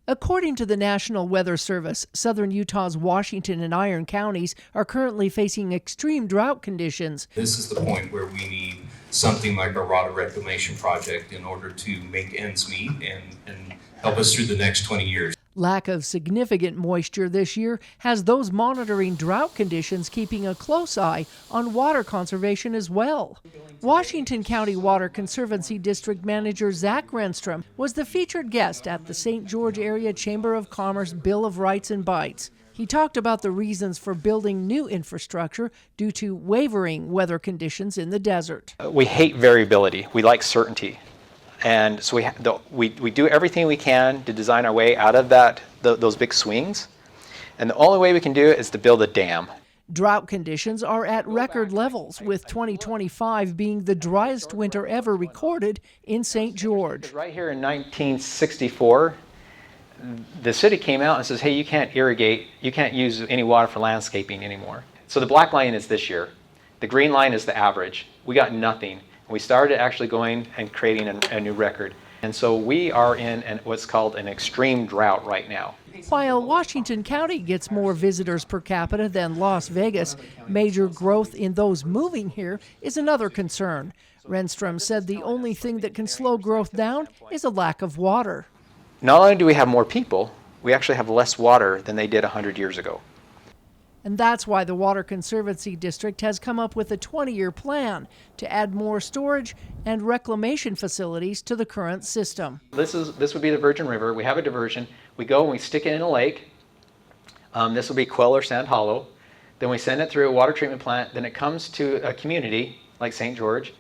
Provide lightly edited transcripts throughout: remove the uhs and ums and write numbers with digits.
According to the National Weather Service, southern Utah's Washington and Iron counties are currently facing extreme drought conditions. This is the point where we need something like a water reclamation project in order to make ends meet and help us through the next 20 years. Lack of significant moisture this year has those monitoring drought conditions keeping a close eye on water conservation as well. Washington County Water Conservancy District Manager Zachary Renstrom was the featured guest at the St. George Area Chamber of Commerce Bill of Rights and Bites. He talked about the reasons for building new infrastructure due to wavering weather conditions in the desert. We hate variability. We like certainty. And so we do everything we can to design our way out of those big swings. And the only way we can do it is to build a dam. Drought conditions are at record levels, with 2025 being the driest winter ever recorded in St. George. Right here in 1964, the city came out and says, hey, you can't irrigate, you can't use any water for landscaping anymore. So the black line is this year. The green line is the average. We got nothing. We started actually going and creating a new record. And so we are in what's called an extreme drought right now. While Washington County gets more visitors per capita than Las Vegas, major growth in those moving here is another concern. Renstrom said the only thing that can slow growth down is a lack of water. Not only do we have more people, we actually have less water than they did 100 years ago. And that's why the Water Conservancy District has come up with a 20-year plan to add more storage and reclamation facilities to the current system. This would be the Virgin River. We have a diversion. We go and we stick it in a lake. This will be Quell or Sand Hollow. Then we send it through a water treatment plant. Then it comes to a community like St. George.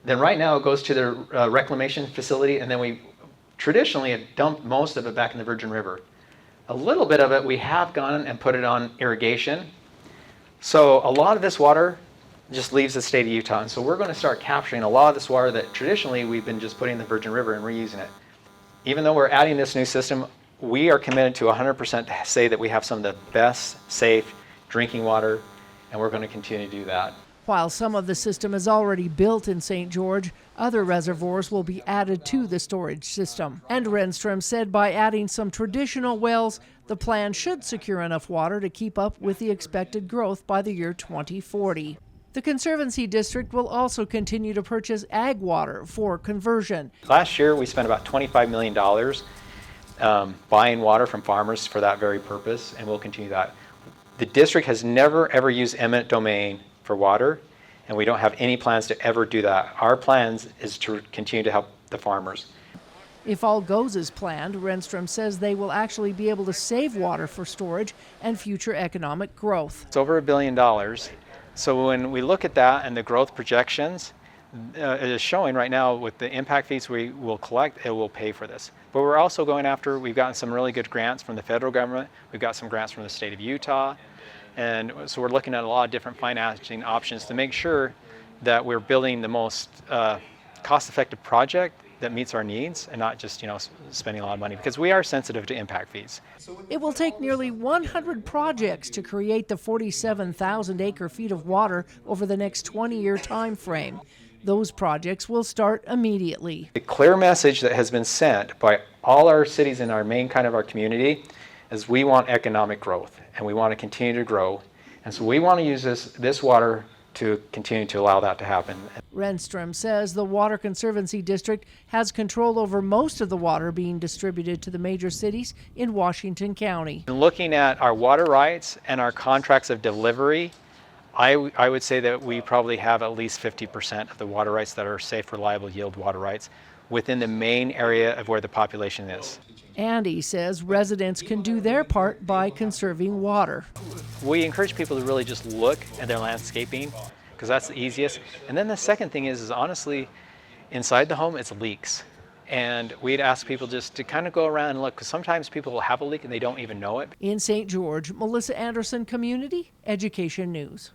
Then right now it goes to the reclamation facility, and then we traditionally have dumped most of it back in the Virgin River. A little bit of it we have gone and put it on irrigation. So a lot of this water just leaves the state of Utah. And so we're going to start capturing a lot of this water that traditionally we've been just putting in the Virgin River and reusing it. Even though we're adding this new system, we are committed to 100% to say that we have some of the best, safe drinking water, and we're going to continue to do that. While some of the system is already built in St. George, other reservoirs will be added to the storage system. And Renstrom said by adding some traditional wells, the plan should secure enough water to keep up with the expected growth by the year 2040. The Conservancy District will also continue to purchase ag water for conversion. Last year we spent about $25 million buying water from farmers for that very purpose, and we'll continue that. The district has never ever used eminent domain for water, and we don't have any plans to ever do that. Our plans is to continue to help the farmers. If all goes as planned, Renstrom says they will actually be able to save water for storage and future economic growth. It's over $1 billion. So when we look at that and the growth projections, it is showing right now with the impact fees we will collect, it will pay for this. But we're also going after, we've gotten some really good grants from the federal government. We've got some grants from the state of Utah. And so we're looking at a lot of different financing options to make sure that we're building the most cost-effective project that meets our needs and not just, spending a lot of money, because we are sensitive to impact fees. It will take nearly 100 projects to create the 47,000 acre-feet of water over the next 20-year time frame. Those projects will start immediately. The clear message that has been sent by all our cities in our main our community is we want economic growth and we want to continue to grow. And so we want to use this water to continue to allow that to happen. Renstrom says the Water Conservancy District has control over most of the water being distributed to the major cities in Washington County. Looking at our water rights and our contracts of delivery, I would say that we probably have at least 50% of the water rights that are safe, reliable, yield water rights within the main area of where the population is. Andy says residents can do their part by conserving water. We encourage people to really just look at their landscaping, because that's the easiest. And then the second thing is honestly, inside the home, it's leaks. And we'd ask people just to kind of go around and look, because sometimes people will have a leak and they don't even know it. In St. George, Melissa Anderson, Community Education News.